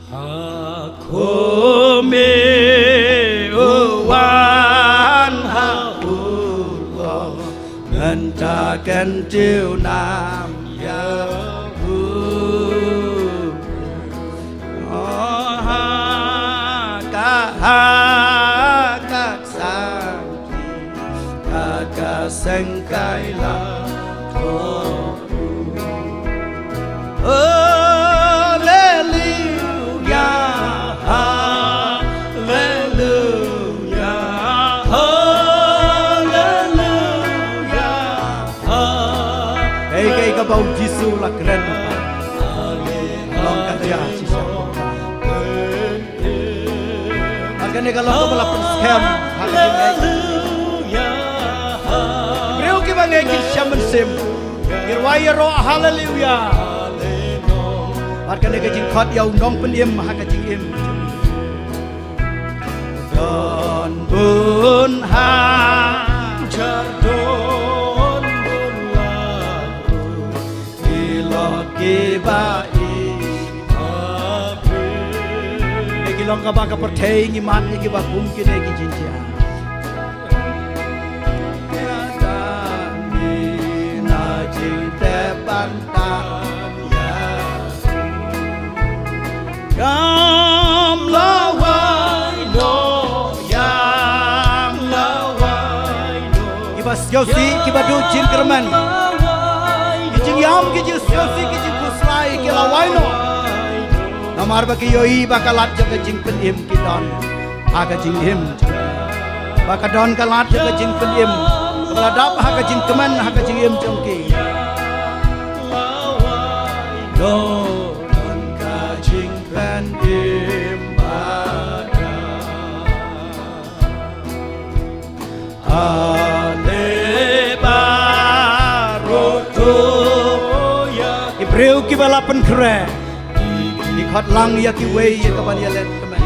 Hakome uwan haullah ngentaken tiêu nam ya Hak sakti Kaka sengkailah toru Haleluya Haleluya Haleluya Hei kabau Jisu lah keren Long kaja sisa Makanya kalau kau melakukan scam Beriu kita ngekit syaman sim Kirwaya roh haleluya Makanya kajing kot yau nong penim Hakajing im Don bun hajar Don bun lagu Ilok kibai Long ka baka pertay ngiman ni kiba kum kine ki jinja ya dami na jing te bantam ya gam lawai no yam lawai no kiba siosi kiba du jin kerman kijing yam kijing siosi kijing kuslai kilawai no Namar bagi yoi bakalat jaga jing penim kidon aga jing him baka don kalat jaga jing penim keladap aga jing keman aga jing him jongki don ka jing penim bada ale baroto ya Ibreu kibalapan kre Khot lang ya ki wei ya kaban ya let teman.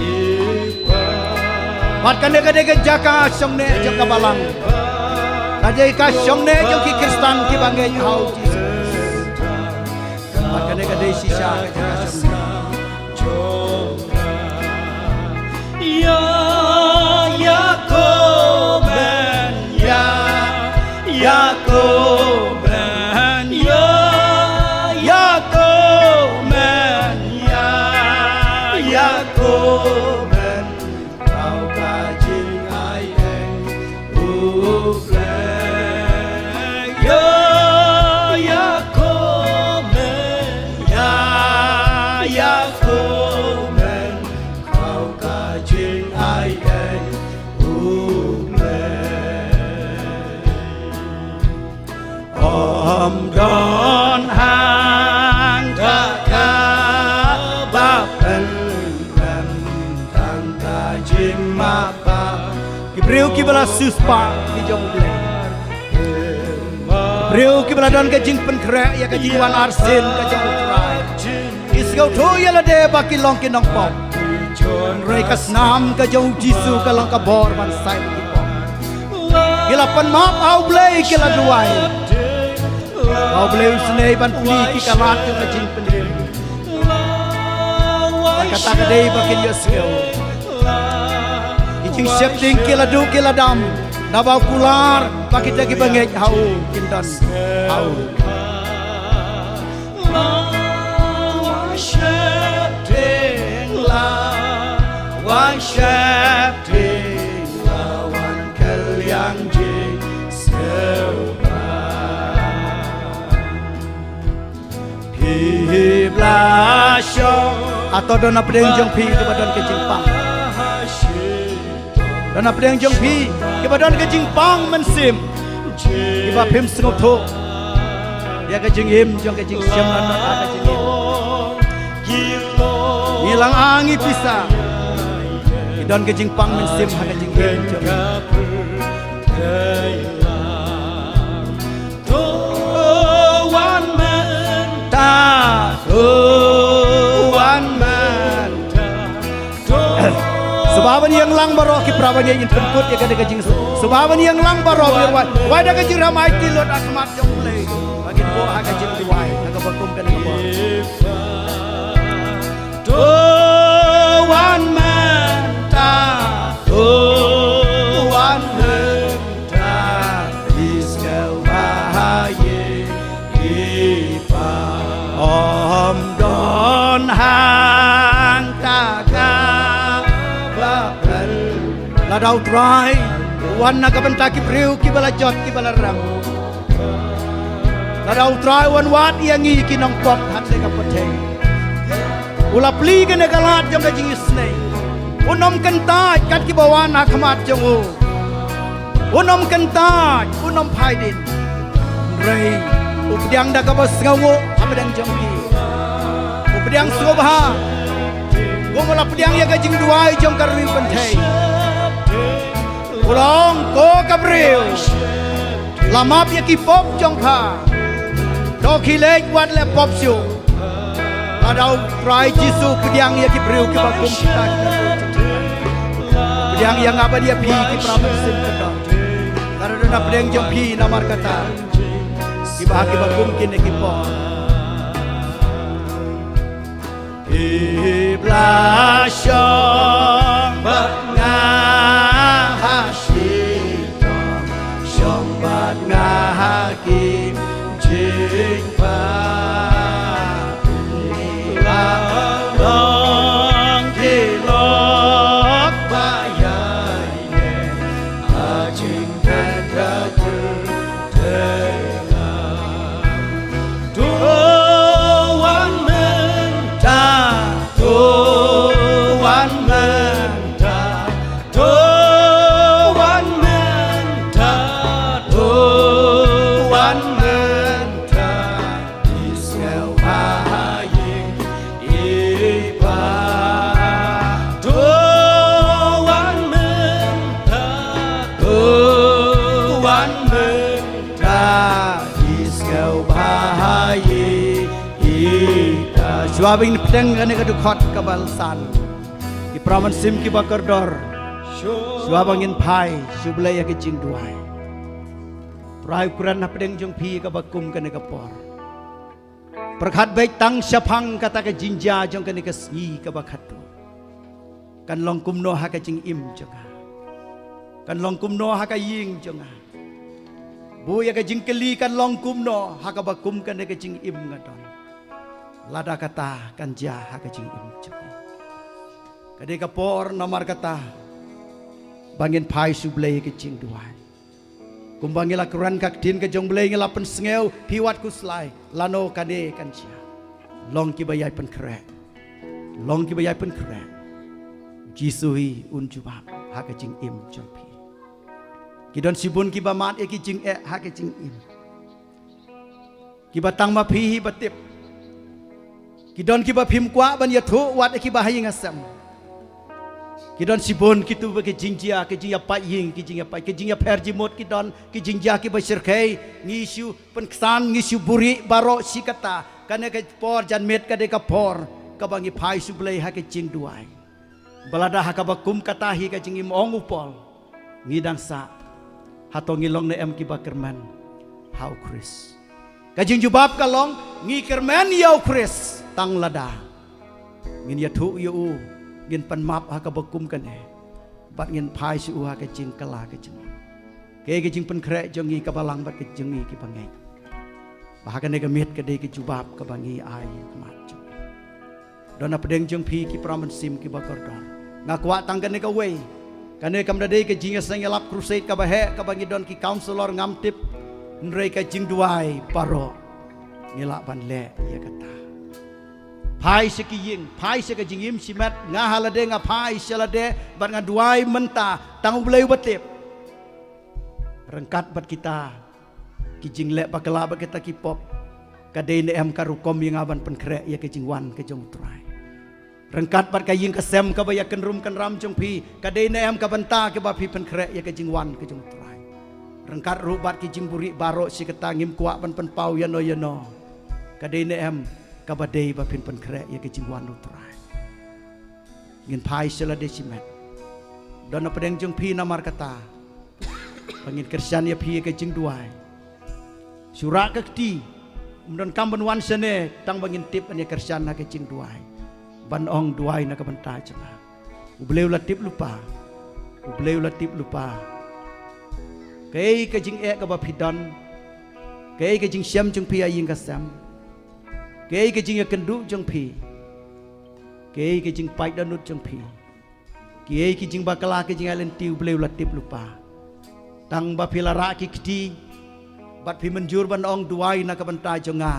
Pat kan dega jaka song ne jaka balang. Kajai ka song ne jo ki Kristan ki bangai hau Jesus. Pat kan dega sisa jaka song. Ya Yakoben ya Yakoben ya Yakoben kau kajing ayeng ublek ya Yakoben ya Yakoben kau kajing ayeng ublek Om don hang kakabapen Beriu kibala suspa di jong blek Beriu kibala don kajing penkrek ya kajing wan arsin kajing utrai Isgau tu ya la de baki long kinong pop Rei kasnam kajong Jisu kalong kabor ban sai kipop Kila pan map au blek kila duai Au blek usnei ban puli kikalat jong kajing penrim Kata kadai baki yasgau Jing siap ting kila du kila dam nabau kular pakit lagi bangek hau kindan hau worship ting lawan kaliang jing sewa Piblasyo atau dona pedeng jong pi kepada kejing pang Dan apa yang jong pi kebadan kejing pang mensim kiba pim sengok tu dia kejing him jong kejing siam lan ada kejing him hilang angin pisah dan kejing pang mensim ha kejing him jong to one man ta to one man Subaban yang lang baro ki praban yang temput ya kada kajing subaban yang lang baro wai da kajing ramai tilot akmat jong play bagi bo kajing diwai naga bakum kan bo don hang taga bakal la dau trai wan na kabenta ki priu ki bala jot ki bala ram la dau trai wan wat yang ngi ki nong pot hat de ka pathe ula pli ke ne galat jong ka jing isne unom kentaj kat ki bawan na khamat jong u unom kentaj unom phai din rei updiang da ka bas ngawo amdang jong ki updiang sobha wala pdiang ya ka jing duai jong ka ri panthei ulong ko kabril lamap ya ki pop jong pha do ki lek wat le pop siu adau trai jisu pdiang ya ki bril ki bakum kita pdiang yang apa dia pi ki pramen sim kada karena na pdiang jong pi namar kata ki bahagi bakum ki ne ki pop iblasyong ngahasita syong bat ngahakim jing pa long kilok bayai ne ajing tanda Suabing pedang kane ka dukhot kabalsan ki praman sim ki bakar dor suabangin phai sublay ya ki jing duai prai kuran na pedang jong phi ka bakum kane ka por prakhat bai tang syapang kata ka jinja jong kane ka sgi ka bakhatu kan long kumno ha ka jing im jonga kan long kumno ha ka ying jonga bu ya ka jing keli kan long kumno ha ka bakum kane ka jing im ngadon lada kata kanja haka jing im jong kade ka por namar kata bangin phai sublay ke jing duai kumbangila kuran kak din ke jong blay ngela pen sngeu piwat kuslai lano kade kanja long ki bayai pen kre long ki bayai pen kre jisui un jubab haka jing im jong pi kidon sibun ki bamat e ki jing e haka jing im ki batang ma phi batip kidon kiba phim kwa ban ya thu wat kiba haying asam kidon sibon kitu ba ki jingjia ki jingya pa ying ki jingya pa ki jingya pher jimot kidon ki jingjia ki ba sirkhei ngisu penksan ngisu buri baro sikata kane ka por janmet ka de ka por ka bangi phai sublei ha ki jing duai balada ha ka ba kum kata hi ka jing im ong upol ngidang sa hatong ngilong ne em ki ba kerman how chris kajing jubab kalong ngi kerman yau chris tang lada ngin ya thu yu ngin pan map ha ka bakum kan e bat ngin phai su ha ka jing kala ka jing ke jing pan kre jong ngi ka balang bat ka jing ngi ki pangai ba ka ne ka met ka de ki jubab ka bangi ai mat jong dona pedeng jong phi ki praman sim ki bakar dar ngakwa tang ka ne ka wei ka ne kam da de ka jing sang yalap crusade ka ba he ka bangi don ki counselor ngam tip nrei ka jing duai paro ngila ban le ya kata phai se ki ying phai se ka jing im simat nga halade nga phai selade bat nga duai menta tang bleu batep rengkat bat kita ki jing le bakala bat kita ki pop ka de ne em ka rukom yang aban pen kre ya ki jing wan ka jong trai rengkat bat ka ying ka sem ka ba ya ken rum kan ram jong phi ka de ne em ka banta ke ba phi pen kre ya ki jing wan ka jong trai rengkat ru bat ki jing buri baro si ka tangim kwa ban pen pau ya no ka de ne em kabadei ba pin pen kre ya ke jingwan no trai ngin phai sela desimet dona pedeng jong phi namar kata pangin kersian ya phi ke jing duai sura ka ti mdon kamban wan sene tang bangin tip ane kersian na ke jing duai ban ong duai na ka banta jama ubleu la tip lupa kei ke jing e ka ba pidon kei ke jing syam jong phi aying ka sam Kei ke jing ya kendu jong pi. Kei ke jing pai danut jong pi. Kei ke jing bakala ke jing alen tiu bleu latip lupa. Tang ba pilara ki kti. Bat pi menjur ban ong duai na ka banta jonga.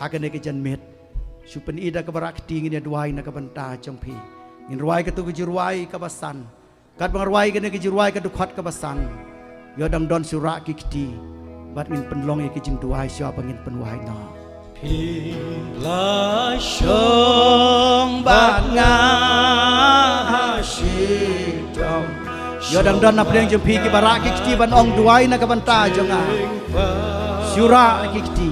Hakane ke jan met. Supen ida ka barak kti ngin ya duai na ka banta jong pi. Ngin ruai ka tu ke jiruai ka basan. Kat bang ruai ke ne ke jiruai ka du khat ka basan. Yo dang don sura ki kti. Bat ngin penlong ye ke jing duai sya bangin penwai no. La shong bat nga shidom Yo dang don na pleng jong pi ki barak ki kti ban ong duai na ka banta jonga. Sura ki kti.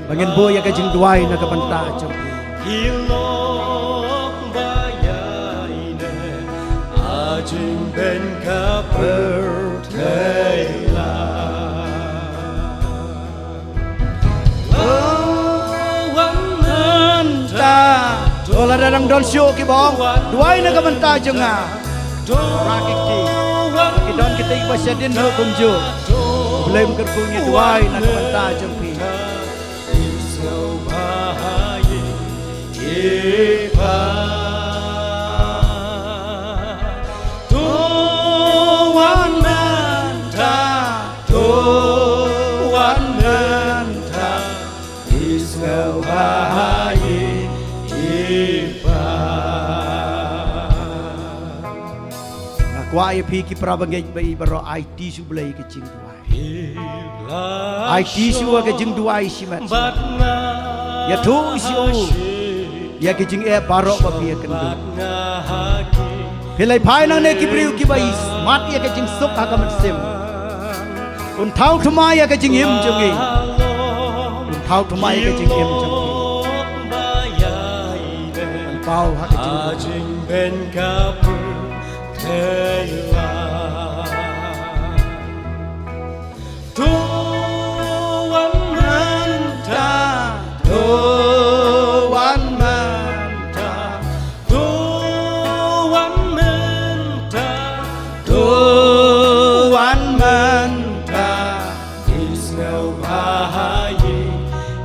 Bangin bo ya ka jing duai na ka banta jong pi. Hilok bayaine ajing ben ka pertela Ola dadang don syuk ki bong duai na ka banta jonga. Rakik ti ki don kita ki basyadin hukum jo. Belum kerkunya duai na ka banta jong pi. Tuan menta Israel bahaye Kwa ye pi ki prabangej bai baro IT su blai ke jing duai. IT su ke jing duai simat. Ya tu siu. Ya ke jing e baro ba pi kendu. Pilai pai nang ne ki priu ki bai mat ya ke jing suk ha ka man sim. Un thau thuma ya ke jing him jongi. Un thau thuma ya ke jing him jongi. Pau ha ke jing ben kapur Tela Tuan menta Tuan menta Tuan menta Tuan menta Israel bahaye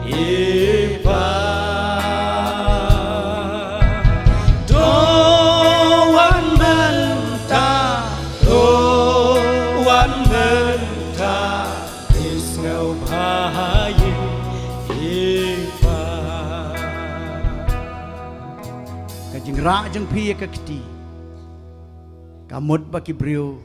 iba Jing ra jeng pi ka kti kamut ba ki brio